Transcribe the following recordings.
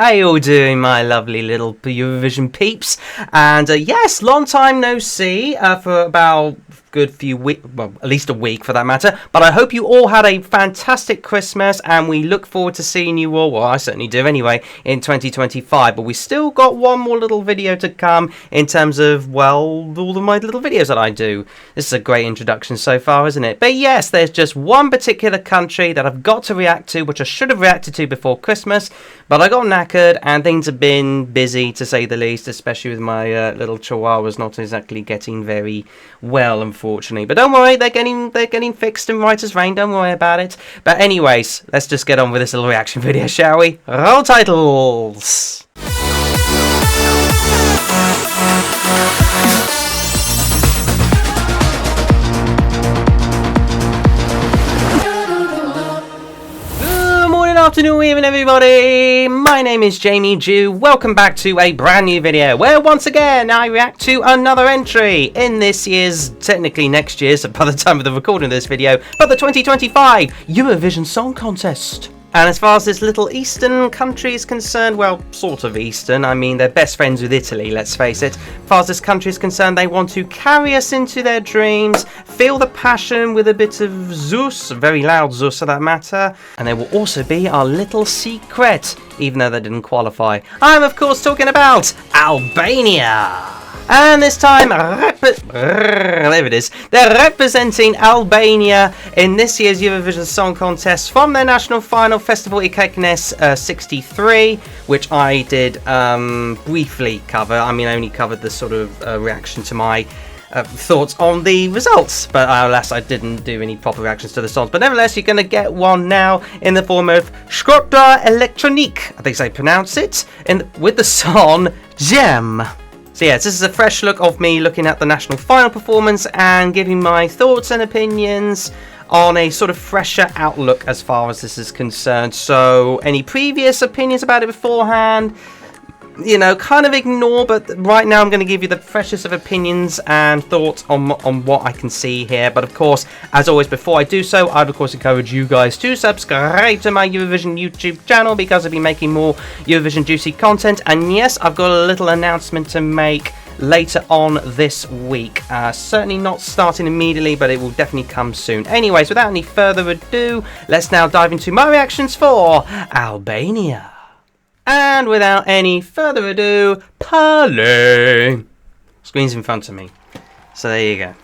How you all doing, my lovely little Eurovision peeps? And yes, long time no see for about good few weeks, well, at least a week for that matter. But I hope you all had a fantastic Christmas, and we look forward to seeing you all, well, I certainly do anyway, in 2025. But we still got one more little video to come in terms of, well, all of my little videos that I do. This is a great introduction so far, isn't it? But yes, there's just one particular country that I've got to react to, which I should have reacted to before Christmas, but I got knackered and things have been busy, to say the least, especially with my little chihuahuas not exactly getting very well, unfortunately. But don't worry, they're getting fixed and right as rain, don't worry about it. But anyways, let's just get on with this little reaction video, shall we? Roll titles! Afternoon evening everybody, my name is Jamie Jew. Welcome back to a brand new video where once again I react to another entry in this year's, technically next year's by the time of the recording of this video, but the 2025 Eurovision Song Contest. And as far as this little eastern country is concerned, well, sort of eastern, I mean, they're best friends with Italy, let's face it. As far as this country is concerned, they want to carry us into their dreams, feel the passion with a bit of Zeus, very loud Zeus for that matter, and they will also be our little secret, even though they didn't qualify. I'm, of course, talking about Albania. And this time, there it is, they're representing Albania in this year's Eurovision Song Contest from their national final, Festival Ikeknes 63, which I did briefly cover. I mean, I only covered the sort of reaction to my thoughts on the results, but alas, I didn't do any proper reactions to the songs. But nevertheless, you're going to get one now in the form of Shkodra Elektronike, I think they pronounce it, with the song Zjerm. So yes, this is a fresh look of me looking at the national final performance and giving my thoughts and opinions on a sort of fresher outlook as far as this is concerned. So any previous opinions about it beforehand, you know, kind of ignore, but right now I'm going to give you the freshest of opinions and thoughts on what I can see here. But of course, as always, before I do so, I'd of course encourage you guys to subscribe to my Eurovision YouTube channel, because I'll be making more Eurovision juicy content. And yes, I've got a little announcement to make later on this week. Certainly not starting immediately, but it will definitely come soon. Anyways, without any further ado, let's now dive into my reactions for Albania. And without any further ado, play. Screen's in front of me, so there you go.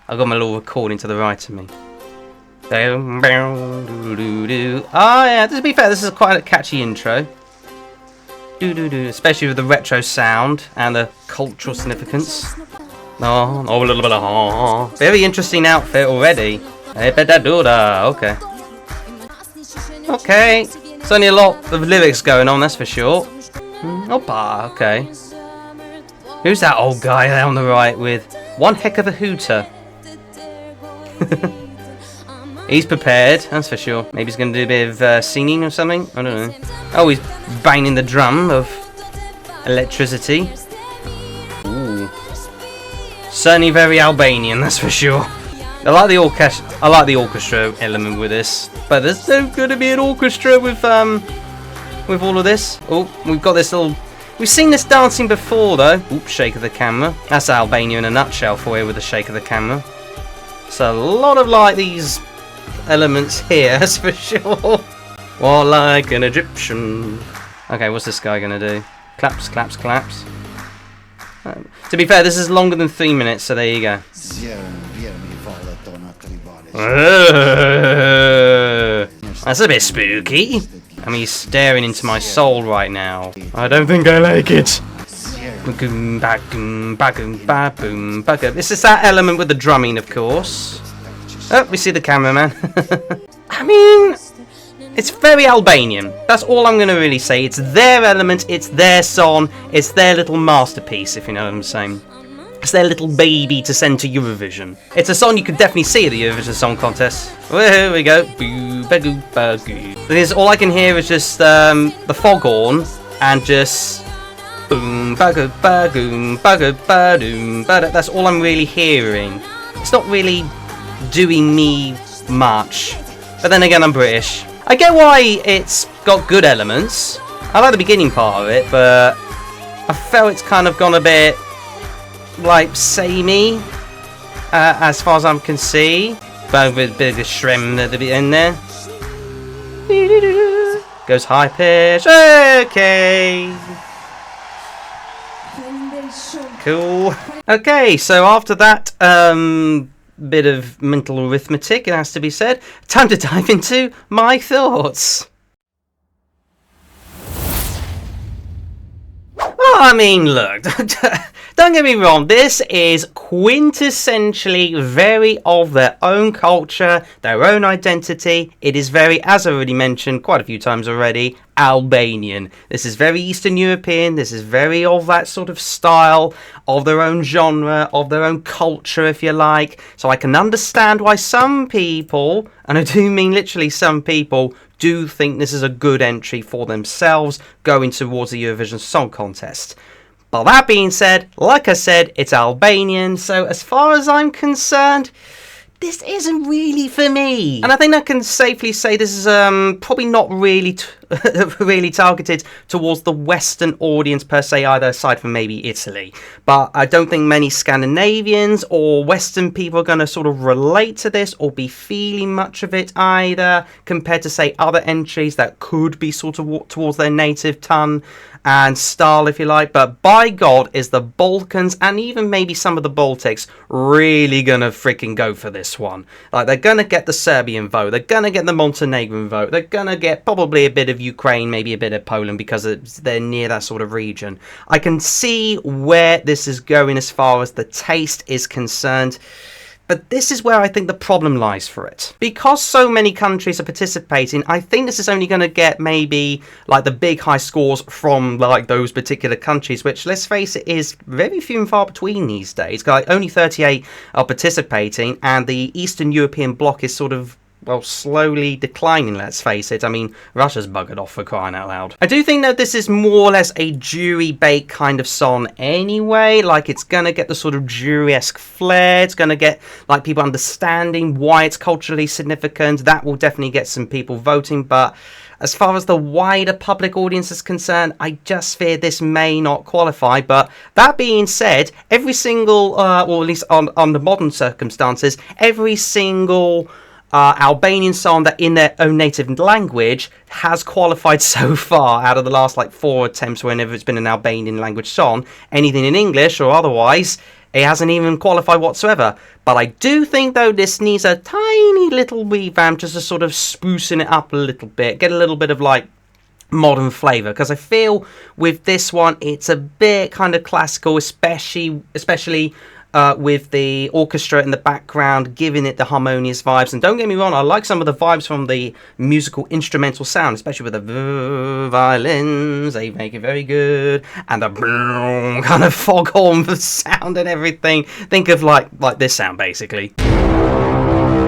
I've got my little recording to the right of me. Oh yeah, to be fair, this is quite a catchy intro. Especially with the retro sound and the cultural significance. Oh, a little bit of very interesting outfit already. Okay. Okay. Certainly a lot of lyrics going on, that's for sure. Opa, okay. Who's that old guy there on the right with one heck of a hooter? He's prepared, that's for sure. Maybe he's going to do a bit of singing or something. I don't know. Oh, he's banging the drum of electricity. Ooh. Certainly very Albanian, that's for sure. I like the orchestra element with this, but there's no going to be an orchestra with all of this. Oh, we've got this little. We've seen this dancing before though. Oops, shake of the camera. That's Albania in a nutshell for you with the shake of the camera. So a lot of like these elements here, that's for sure. Well, like an Egyptian. Okay, what's this guy gonna do? Claps, claps, claps. To be fair, this is longer than 3 minutes, so there you go. That's a bit spooky. I mean, he's staring into my soul right now. I don't think I like it. This is that element with the drumming, of course. Oh, we see the cameraman. I mean, it's very Albanian. That's all I'm going to really say. It's their element, it's their song, it's their little masterpiece, if you know what I'm saying. It's their little baby to send to Eurovision. It's a song you could definitely see at the Eurovision Song Contest. Here we go. Because all I can hear is just the foghorn and just boom, bagoom, bagoom, bagoom, bagoom. That's all I'm really hearing. It's not really doing me much. But then again, I'm British. I get why it's got good elements. I like the beginning part of it, but I felt it's kind of gone a bit like samey, as far as I can see. But with a bit of a shrim at the end there. Goes high pitch. Okay. Cool. Okay, so after that bit of mental arithmetic, it has to be said, time to dive into my thoughts. Well, I mean, look, don't get me wrong, this is quintessentially very of their own culture, their own identity. It is very, as I already mentioned quite a few times already, Albanian. This is very Eastern European, this is very of that sort of style, of their own genre, of their own culture, if you like. So I can understand why some people, and I do mean literally some people, do think this is a good entry for themselves going towards the Eurovision Song Contest. But that being said, like I said, it's Albanian, so as far as I'm concerned, this isn't really for me. And I think I can safely say this is probably not really really targeted towards the Western audience per se either, aside from maybe Italy. But I don't think many Scandinavians or Western people are going to sort of relate to this or be feeling much of it either, compared to say other entries that could be sort of towards their native tongue and style, if you like. But by God, is the Balkans and even maybe some of the Baltics really gonna freaking go for this one. Like, they're gonna get the Serbian vote, they're gonna get the Montenegrin vote, they're gonna get probably a bit of Ukraine, maybe a bit of Poland, because they're near that sort of region. I can see where this is going as far as the taste is concerned. But this is where I think the problem lies for it. Because so many countries are participating, I think this is only going to get maybe like the big high scores from like those particular countries, which, let's face it, is very few and far between these days. Like, only 38 are participating, and the Eastern European bloc is sort of, well, slowly declining, let's face it. I mean, Russia's buggered off, for crying out loud. I do think that this is more or less a jury-bait kind of song anyway. Like, it's gonna get the sort of jury-esque flair. It's gonna get, like, people understanding why it's culturally significant. That will definitely get some people voting, but as far as the wider public audience is concerned, I just fear this may not qualify. But that being said, every single, or at least on the modern circumstances, every single Albanian song that in their own native language has qualified so far out of the last like 4 attempts whenever it's been an Albanian language song. Anything in English or otherwise, it hasn't even qualified whatsoever. But I do think, though, this needs a tiny little revamp just to sort of sprucing it up a little bit, get a little bit of like modern flavour, because I feel with this one it's a bit kind of classical, especially with the orchestra in the background, giving it the harmonious vibes. And don't get me wrong, I like some of the vibes from the musical instrumental sound, especially with the violins. They make it very good, and the kind of foghorn sound and everything. Think of like this sound, basically.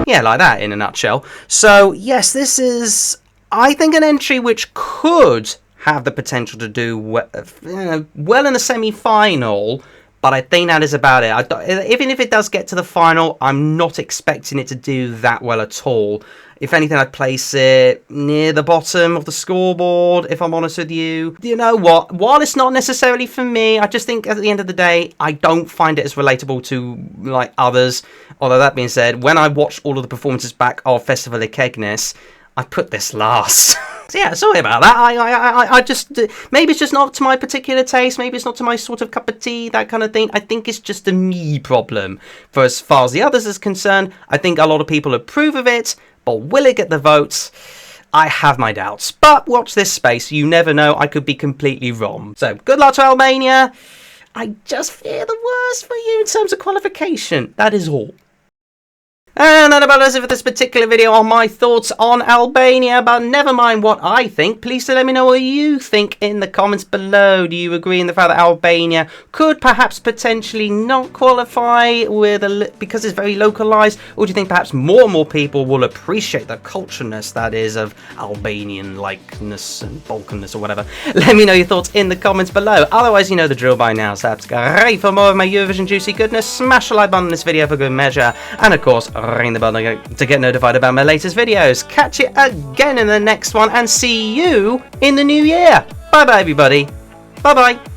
Yeah, like that in a nutshell. So yes, this is, I think, an entry which could have the potential to do well in the semi-final. But I think that is about it. Even if it does get to the final, I'm not expecting it to do that well at all. If anything, I'd place it near the bottom of the scoreboard, if I'm honest with you. You know what? While it's not necessarily for me, I just think at the end of the day, I don't find it as relatable to like others. Although that being said, when I watched all of the performances back of Festival of Kegnes, I put this last. So yeah, sorry about that. I just, maybe it's just not to my particular taste. Maybe it's not to my sort of cup of tea, that kind of thing. I think it's just a me problem. For as far as the others is concerned, I think a lot of people approve of it, but will it get the votes? I have my doubts. But watch this space. You never know. I could be completely wrong. So good luck to Albania. I just fear the worst for you in terms of qualification. That is all. And that about does it for this particular video on my thoughts on Albania, but never mind what I think. Please do let me know what you think in the comments below. Do you agree in the fact that Albania could perhaps potentially not qualify because it's very localized, or do you think perhaps more and more people will appreciate the cultureness that is of Albanian likeness and Balkanness or whatever? Let me know your thoughts in the comments below. Otherwise, you know the drill by now. Subscribe for more of my Eurovision juicy goodness. Smash the like button on this video for good measure, and of course, ring the bell to get notified about my latest videos. Catch you again in the next one, and see you in the new year. Bye bye, everybody. Bye bye.